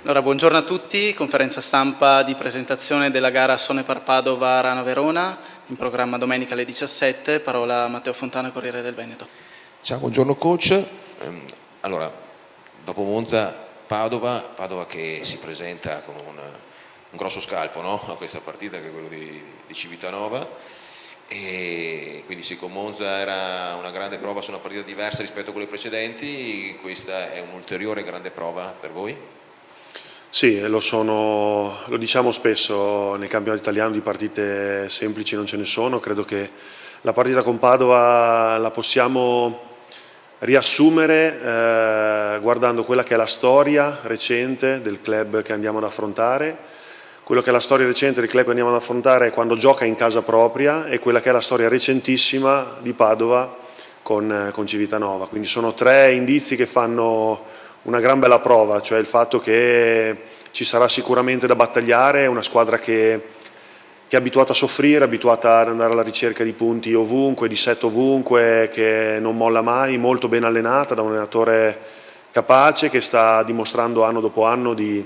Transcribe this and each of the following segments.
Allora, buongiorno a tutti, conferenza stampa di presentazione della gara Sonepar Padova-Rana Verona, in programma domenica alle 17, parola a Matteo Fontana, Corriere del Veneto. Ciao, buongiorno coach. Allora, dopo Monza, Padova che si presenta con un grosso scalpo, no? A questa partita, che è quello di Civitanova, e quindi sì, con Monza era una grande prova su una partita diversa rispetto a quelle precedenti, questa è un'ulteriore grande prova per voi? Sì, lo diciamo spesso, nel campionato italiano di partite semplici non ce ne sono. Credo che la partita con Padova la possiamo riassumere guardando quella che è la storia recente del club che andiamo ad affrontare. Quello che è la storia recente del club che andiamo ad affrontare è quando gioca in casa propria, e quella che è la storia recentissima di Padova con Civitanova. Quindi sono tre indizi che fanno una gran bella prova, cioè il fatto che ci sarà sicuramente da battagliare. È una squadra che è abituata a soffrire, abituata ad andare alla ricerca di punti ovunque, di set ovunque, che non molla mai, molto ben allenata da un allenatore capace, che sta dimostrando anno dopo anno di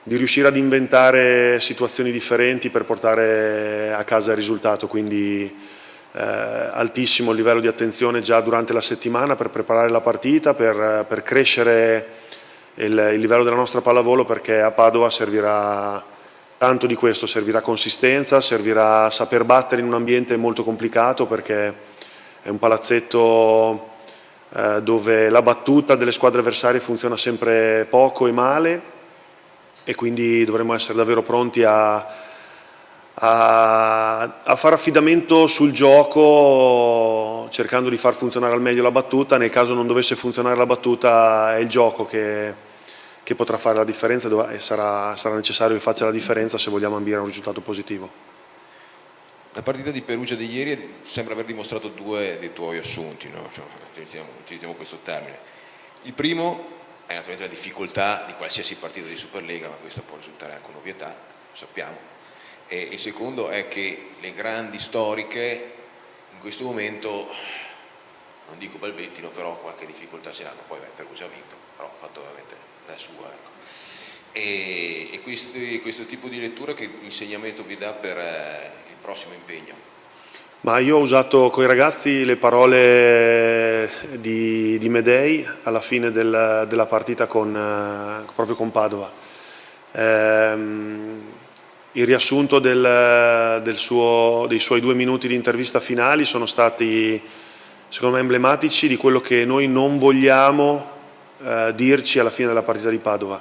riuscire ad inventare situazioni differenti per portare a casa il risultato. Quindi altissimo il livello di attenzione già durante la settimana per preparare la partita, per crescere il livello della nostra pallavolo, perché a Padova servirà tanto di questo, servirà consistenza, servirà saper battere in un ambiente molto complicato, perché è un palazzetto dove la battuta delle squadre avversarie funziona sempre poco e male, e quindi dovremo essere davvero pronti a fare affidamento sul gioco, cercando di far funzionare al meglio la battuta. Nel caso non dovesse funzionare la battuta, è il gioco che potrà fare la differenza, e sarà necessario che faccia la differenza se vogliamo ambire a un risultato positivo. La partita di Perugia di ieri sembra aver dimostrato due dei tuoi assunti, no? Cioè, utilizziamo questo termine. Il primo è naturalmente la difficoltà di qualsiasi partita di Superlega, ma questa può risultare anche un'ovvietà, lo sappiamo. E il secondo è che le grandi storiche in questo momento, non dico balbettino, però qualche difficoltà ce l'hanno. Poi Perugia ha vinto, però ha fatto veramente la sua, ecco. E questo tipo di lettura, che insegnamento vi dà per il prossimo impegno? Ma io ho usato coi ragazzi le parole di Medei alla fine della partita proprio con Padova. Il riassunto dei suoi 2 minuti di intervista finali sono stati, secondo me, emblematici di quello che noi non vogliamo dirci alla fine della partita di Padova.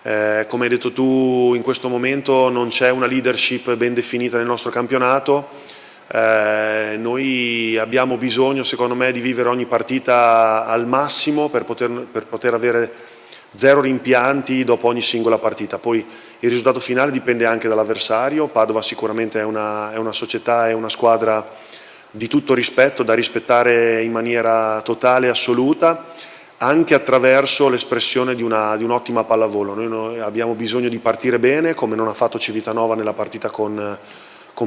Come hai detto tu, in questo momento non c'è una leadership ben definita nel nostro campionato. Noi abbiamo bisogno, secondo me, di vivere ogni partita al massimo per poter avere 0 rimpianti dopo ogni singola partita. Poi il risultato finale dipende anche dall'avversario. Padova sicuramente è una società, è una squadra di tutto rispetto, da rispettare in maniera totale e assoluta, anche attraverso l'espressione di un'ottima pallavolo. Noi abbiamo bisogno di partire bene, come non ha fatto Civitanova nella partita con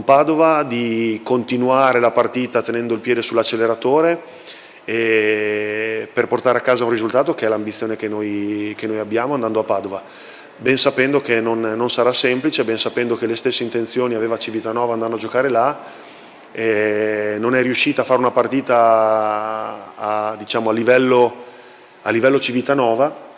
Padova, di continuare la partita tenendo il piede sull'acceleratore, e per portare a casa un risultato che è l'ambizione che noi abbiamo andando a Padova, ben sapendo che non sarà semplice, ben sapendo che le stesse intenzioni aveva Civitanova andando a giocare là, e non è riuscita a fare una partita a livello Civitanova,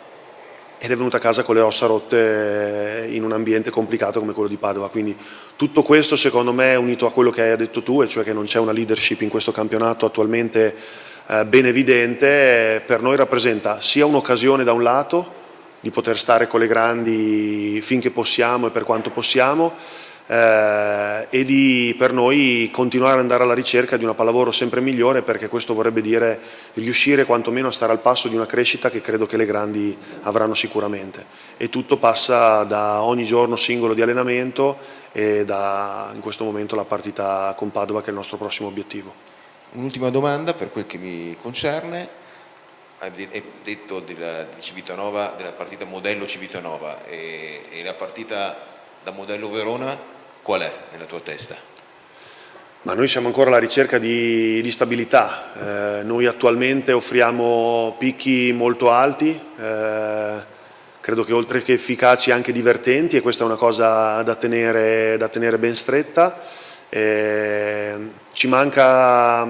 ed è venuta a casa con le ossa rotte in un ambiente complicato come quello di Padova. Quindi tutto questo, secondo me, è unito a quello che hai detto tu, e cioè che non c'è una leadership in questo campionato attualmente ben evidente. Per noi rappresenta sia un'occasione, da un lato, di poter stare con le grandi finché possiamo e per quanto possiamo, e per noi continuare ad andare alla ricerca di una pallavolo sempre migliore, perché questo vorrebbe dire riuscire quantomeno a stare al passo di una crescita che credo che le grandi avranno sicuramente. E tutto passa da ogni giorno singolo di allenamento e in questo momento la partita con Padova, che è il nostro prossimo obiettivo. Un'ultima domanda per quel che mi concerne. Hai detto di Civitanova, della partita modello Civitanova, e la partita da modello Verona qual è nella tua testa? Ma noi siamo ancora alla ricerca di stabilità. Noi attualmente offriamo picchi molto alti, credo che oltre che efficaci anche divertenti, e questa è una cosa da tenere ben stretta. Ci manca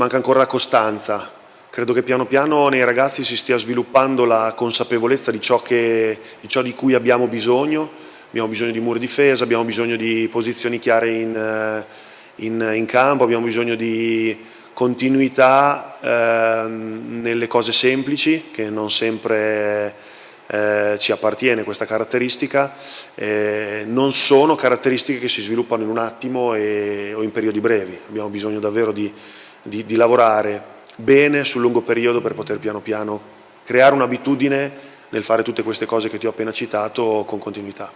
ancora la costanza. Credo che piano piano nei ragazzi si stia sviluppando la consapevolezza di ciò di cui abbiamo bisogno. Abbiamo bisogno di muro di difesa, abbiamo bisogno di posizioni chiare in campo, abbiamo bisogno di continuità nelle cose semplici, che non sempre ci appartiene questa caratteristica. Non sono caratteristiche che si sviluppano in un attimo o in periodi brevi. Abbiamo bisogno davvero di lavorare bene sul lungo periodo per poter piano piano creare un'abitudine nel fare tutte queste cose che ti ho appena citato con continuità.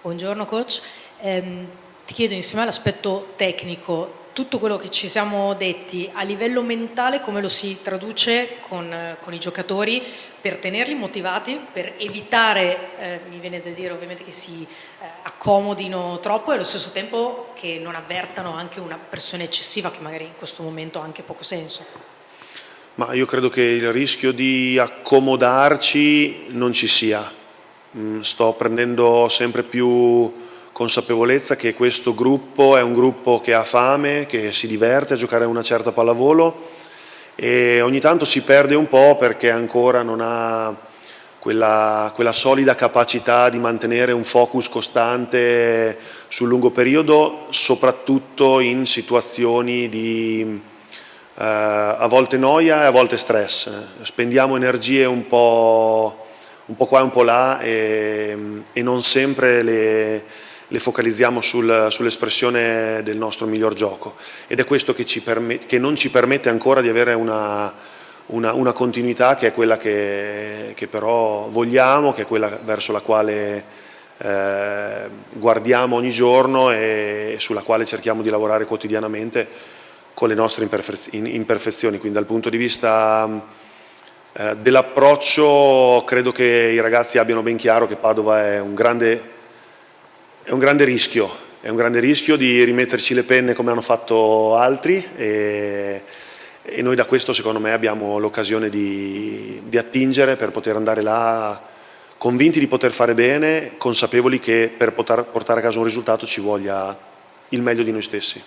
Buongiorno coach, ti chiedo insieme all'aspetto tecnico, tutto quello che ci siamo detti a livello mentale come lo si traduce con i giocatori per tenerli motivati, per evitare, mi viene da dire ovviamente, che si accomodino troppo e allo stesso tempo che non avvertano anche una pressione eccessiva che magari in questo momento ha anche poco senso? Ma io credo che il rischio di accomodarci non ci sia. Sto prendendo sempre più consapevolezza che questo gruppo è un gruppo che ha fame, che si diverte a giocare a una certa pallavolo, e ogni tanto si perde un po' perché ancora non ha quella solida capacità di mantenere un focus costante sul lungo periodo, soprattutto in situazioni di a volte noia e a volte stress. Spendiamo energie un po' qua e un po' là e non sempre le focalizziamo sull'espressione del nostro miglior gioco, ed è questo che non ci permette ancora di avere una continuità, che è quella che però vogliamo, che è quella verso la quale guardiamo ogni giorno e sulla quale cerchiamo di lavorare quotidianamente con le nostre imperfezioni. Quindi dal punto di vista dell'approccio credo che i ragazzi abbiano ben chiaro che Padova è un grande rischio di rimetterci le penne come hanno fatto altri, e noi da questo secondo me abbiamo l'occasione di attingere per poter andare là convinti di poter fare bene, consapevoli che per portare a casa un risultato ci voglia il meglio di noi stessi.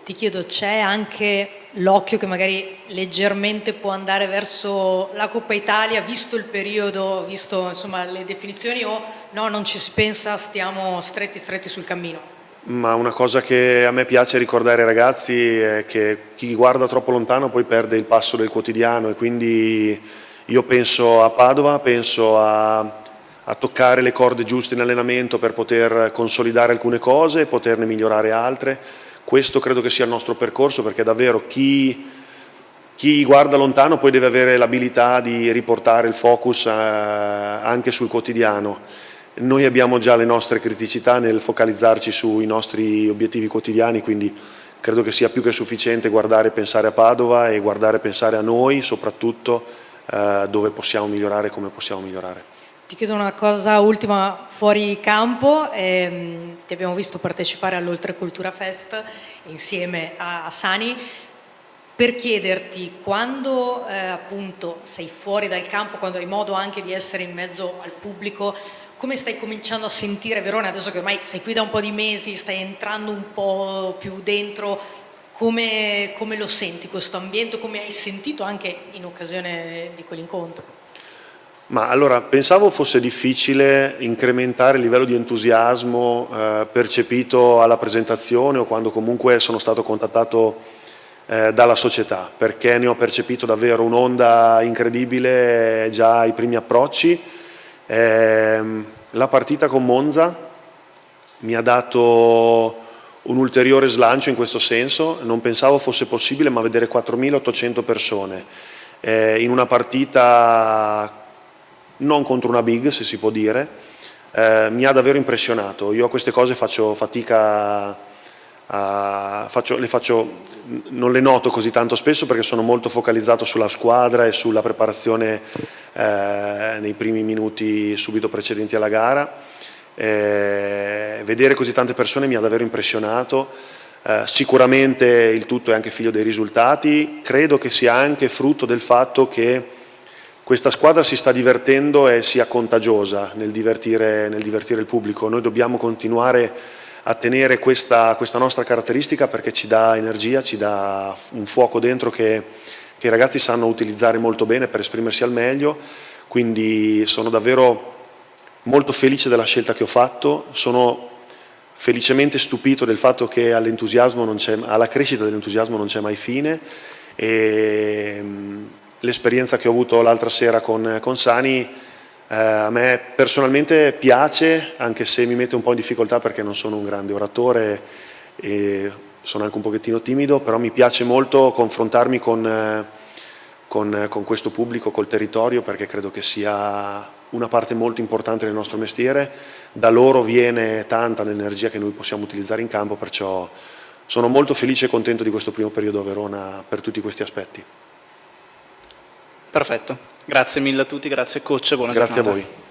Ti chiedo, c'è anche l'occhio che magari leggermente può andare verso la Coppa Italia, visto il periodo, visto insomma le definizioni, o no, non ci si pensa, stiamo stretti sul cammino? Ma una cosa che a me piace ricordare ai ragazzi è che chi guarda troppo lontano poi perde il passo del quotidiano, e quindi io penso a Padova, penso a toccare le corde giuste in allenamento per poter consolidare alcune cose e poterne migliorare altre. Questo credo che sia il nostro percorso, perché davvero chi guarda lontano poi deve avere l'abilità di riportare il focus anche sul quotidiano. Noi abbiamo già le nostre criticità nel focalizzarci sui nostri obiettivi quotidiani, quindi credo che sia più che sufficiente guardare e pensare a Padova e guardare e pensare a noi, soprattutto dove possiamo migliorare e come possiamo migliorare. Ti chiedo una cosa ultima fuori campo, ti abbiamo visto partecipare all'Oltrecultura Fest insieme a Sani, per chiederti, quando appunto sei fuori dal campo, quando hai modo anche di essere in mezzo al pubblico, come stai cominciando a sentire Verona, adesso che ormai sei qui da un po' di mesi, stai entrando un po' più dentro, come lo senti questo ambiente, come hai sentito anche in occasione di quell'incontro? Ma allora, pensavo fosse difficile incrementare il livello di entusiasmo percepito alla presentazione o quando comunque sono stato contattato dalla società, perché ne ho percepito davvero un'onda incredibile già ai primi approcci. La partita con Monza mi ha dato un ulteriore slancio in questo senso, non pensavo fosse possibile, ma vedere 4.800 persone in una partita non contro una big, se si può dire, mi ha davvero impressionato. Io a queste cose faccio fatica non le noto così tanto spesso perché sono molto focalizzato sulla squadra e sulla preparazione nei primi minuti subito precedenti alla gara. Vedere così tante persone mi ha davvero impressionato. Sicuramente il tutto è anche figlio dei risultati, credo che sia anche frutto del fatto che questa squadra si sta divertendo e sia contagiosa nel divertire il pubblico. Noi dobbiamo continuare a tenere questa nostra caratteristica perché ci dà energia, ci dà un fuoco dentro che i ragazzi sanno utilizzare molto bene per esprimersi al meglio, quindi sono davvero molto felice della scelta che ho fatto, sono felicemente stupito del fatto che alla crescita dell'entusiasmo non c'è mai fine e l'esperienza che ho avuto l'altra sera con Sani a me personalmente piace, anche se mi mette un po' in difficoltà perché non sono un grande oratore e sono anche un pochettino timido, però mi piace molto confrontarmi con questo pubblico, col territorio, perché credo che sia una parte molto importante del nostro mestiere. Da loro viene tanta l'energia che noi possiamo utilizzare in campo, perciò sono molto felice e contento di questo primo periodo a Verona per tutti questi aspetti. Perfetto, grazie mille a tutti, grazie coach e buona Grazie giornata. a voi.